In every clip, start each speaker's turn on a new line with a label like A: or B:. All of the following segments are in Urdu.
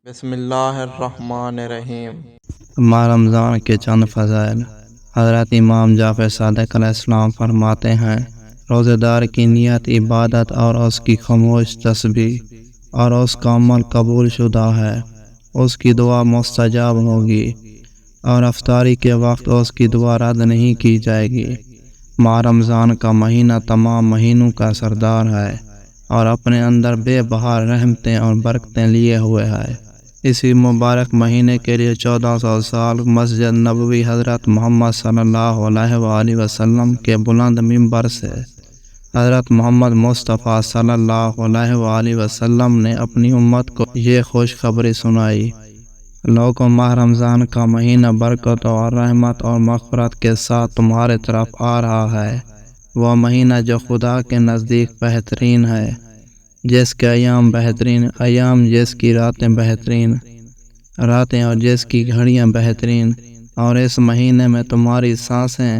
A: بسم اللہ الرحمن الرحیم۔
B: ماہ رمضان کے چند فضائل۔ حضرت امام جعفر صادق علیہ السلام فرماتے ہیں، روزہ دار کی نیت عبادت اور اس کی خاموش تسبیح اور اس کا عمل قبول شدہ ہے، اس کی دعا مستجاب ہوگی اور افطاری کے وقت اس کی دعا رد نہیں کی جائے گی۔ ماہ رمضان کا مہینہ تمام مہینوں کا سردار ہے اور اپنے اندر بے بہار رحمتیں اور برکتیں لیے ہوئے ہے۔ اسی مبارک مہینے کے لیے 1400 سال مسجد نبوی حضرت محمد صلی اللہ علیہ وآلہ وسلم کے بلند منبر سے حضرت محمد مصطفیٰ صلی اللہ علیہ وآلہ وسلم نے اپنی امت کو یہ خوشخبری سنائی: لوگوں، ماہ رمضان کا مہینہ برکت اور رحمت اور مغفرت کے ساتھ تمہارے طرف آ رہا ہے۔ وہ مہینہ جو خدا کے نزدیک بہترین ہے، جس کے ایام بہترین ایام، جس کی راتیں بہترین راتیں اور جس کی گھڑیاں بہترین، اور اس مہینے میں تمہاری سانسیں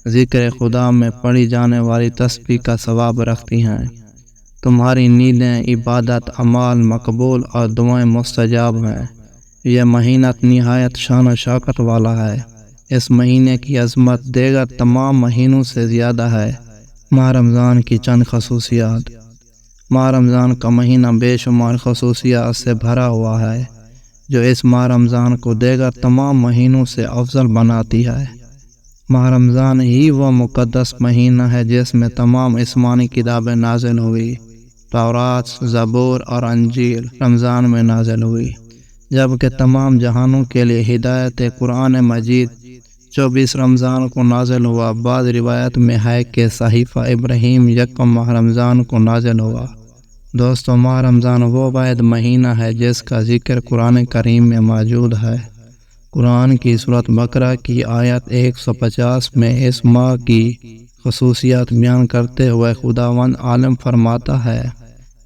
B: ذکر خدا میں پڑھی جانے والی تسبیح کا ثواب رکھتی ہیں۔ تمہاری نیندیں عبادت، اعمال مقبول اور دعائیں مستجاب ہیں۔ یہ مہینہ نہایت شان و شوکت والا ہے۔ اس مہینے کی عظمت دیگر تمام مہینوں سے زیادہ ہے۔ ماہ رمضان کی چند خصوصیات۔ ماہ رمضان کا مہینہ بے شمار خصوصیات سے بھرا ہوا ہے، جو اس ماہ رمضان کو دیگر تمام مہینوں سے افضل بناتی ہے۔ ماہ رمضان ہی وہ مقدس مہینہ ہے جس میں تمام آسمانی کتابیں نازل ہوئی۔ تورات، زبور اور انجیل رمضان میں نازل ہوئی، جبکہ تمام جہانوں کے لیے ہدایت قرآن مجید 24 رمضان کو نازل ہوا۔ بعض روایت میں ہے کہ صحیفہ ابراہیم یکم ماہ رمضان کو نازل ہوا۔ دوستو، ماہ رمضان وہ واحد مہینہ ہے جس کا ذکر قرآن کریم میں موجود ہے۔ قرآن کی سورۃ بقرہ کی آیت 150 میں اس ماہ کی خصوصیات بیان کرتے ہوئے خداوند عالم فرماتا ہے،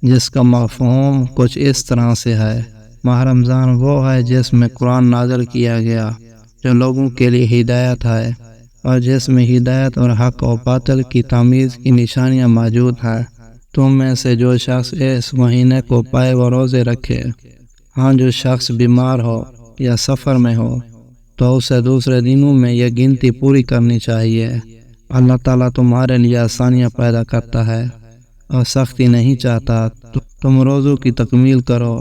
B: جس کا مفہوم کچھ اس طرح سے ہے: ماہ رمضان وہ ہے جس میں قرآن نازل کیا گیا، جو لوگوں کے لیے ہدایت ہے، اور جس میں ہدایت اور حق و باطل کی تمیز کی نشانیاں موجود ہیں۔ تم میں سے جو شخص اس مہینے کو پائے وہ روزے رکھے۔ ہاں، جو شخص بیمار ہو یا سفر میں ہو تو اسے دوسرے دنوں میں یہ گنتی پوری کرنی چاہیے۔ اللہ تعالیٰ تمہارے لیے آسانیاں پیدا کرتا ہے اور سختی نہیں چاہتا۔ تم روزوں کی تکمیل کرو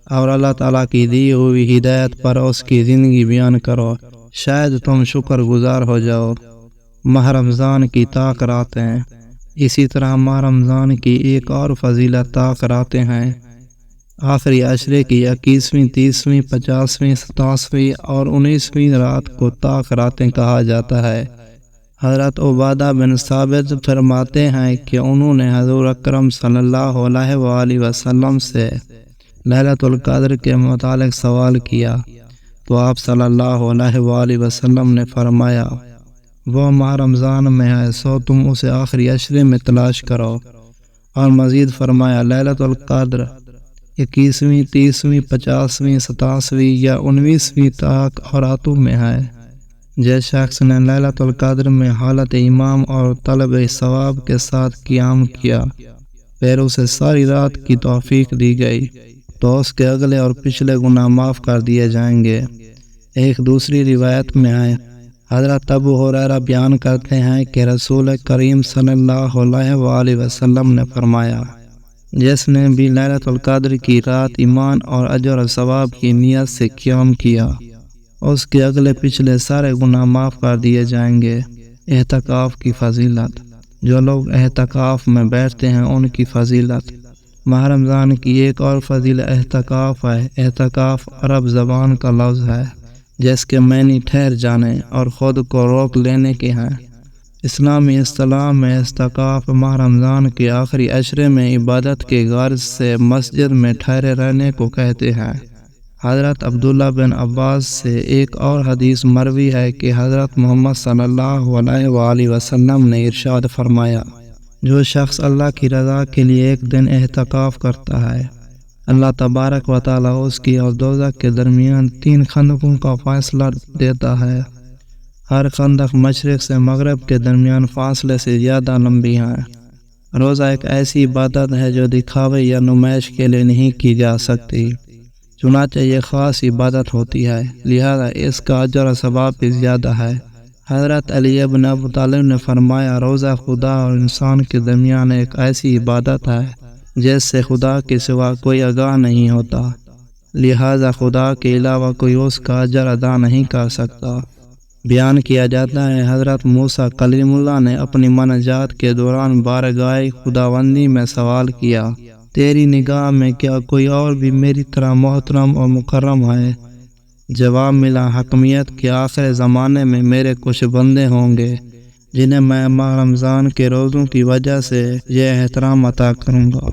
B: اور اللہ تعالیٰ کی دی ہوئی ہدایت پر اس کی زندگی بیان کرو، شاید تم شکر گزار ہو جاؤ۔ ماہ رمضان کی طاق راتیں۔ اسی طرح ماہ رمضان کی ایک اور فضیلت طاق راتیں ہیں۔ آخری عشرے کی 21ویں، 30ویں، 50ویں، 27ویں اور 19ویں رات کو طاق راتیں کہا جاتا ہے۔ حضرت عبادہ بن ثابت فرماتے ہیں کہ انہوں نے حضور اکرم صلی اللہ علیہ وآلہ وسلم سے لیلۃ القدر کے متعلق سوال کیا تو آپ صلی اللہ علیہ وآلہ وسلم نے فرمایا، وہ ماہ رمضان میں ہے، سو تم اسے آخری عشرے میں تلاش کرو۔ اور مزید فرمایا، لیلۃ القدر 21ویں، 30ویں، 50ویں، 27ویں یا 19ویں طاق راتوں میں ہے۔ جس شخص نے لیلۃ القدر میں حالت ایمان اور طلب ثواب کے ساتھ قیام کیا، پھر اسے ساری رات کی توفیق دی گئی تو اس کے اگلے اور پچھلے گناہ معاف کر دیے جائیں گے۔ ایک دوسری روایت میں ہے، حضرت ابو ہریرہ بیان کرتے ہیں کہ رسول کریم صلی اللہ علیہ وآلہ وسلم نے فرمایا، جس نے بھی لیلۃ القدر کی رات ایمان اور اجر و ثواب کی نیت سے قیام کیا، اس کے اگلے پچھلے سارے گناہ معاف کر دیے جائیں گے۔ اعتکاف کی فضیلت۔ جو لوگ اعتکاف میں بیٹھتے ہیں ان کی فضیلت۔ ماہ رمضان کی ایک اور فضیلت اعتکاف ہے۔ اعتکاف عرب زبان کا لفظ ہے جس کے معنی ٹھہر جانے اور خود کو روک لینے کے ہیں۔ اسلامی اصطلاح میں اعتکاف ماہ رمضان کے آخری عشرے میں عبادت کے غرض سے مسجد میں ٹھہرے رہنے کو کہتے ہیں۔ حضرت عبداللہ بن عباس سے ایک اور حدیث مروی ہے کہ حضرت محمد صلی اللہ علیہ وآلہ وسلم نے ارشاد فرمایا، جو شخص اللہ کی رضا کے لیے ایک دن اعتکاف کرتا ہے، اللہ تبارک و تعالیٰ اس کی اور دوزخ کے درمیان 3 خندقوں کا فاصلہ دیتا ہے۔ ہر خندق مشرق سے مغرب کے درمیان فاصلے سے زیادہ لمبی ہے۔ روزہ ایک ایسی عبادت ہے جو دکھاوے یا نمائش کے لیے نہیں کی جا سکتی۔ چنانچہ یہ خاص عبادت ہوتی ہے، لہذا اس کا اجر و ثواب بھی زیادہ ہے۔ حضرت علی بن ابی طالب نے فرمایا، روزہ خدا اور انسان کے درمیان ایک ایسی عبادت ہے جس سے خدا کے سوا کوئی آگاہ نہیں ہوتا، لہذا خدا کے علاوہ کوئی اس کا اجر ادا نہیں کر سکتا۔ بیان کیا جاتا ہے حضرت موسیٰ کلیم اللہ نے اپنی مناجات کے دوران بارگاہ خداوندی میں سوال کیا، تیری نگاہ میں کیا کوئی اور بھی میری طرح محترم اور مکرم ہے؟ جواب ملا، حکمیت کے آخر زمانے میں میرے کچھ بندے ہوں گے جنہیں میں ماہ رمضان کے روزوں کی وجہ سے یہ احترام عطا کروں گا۔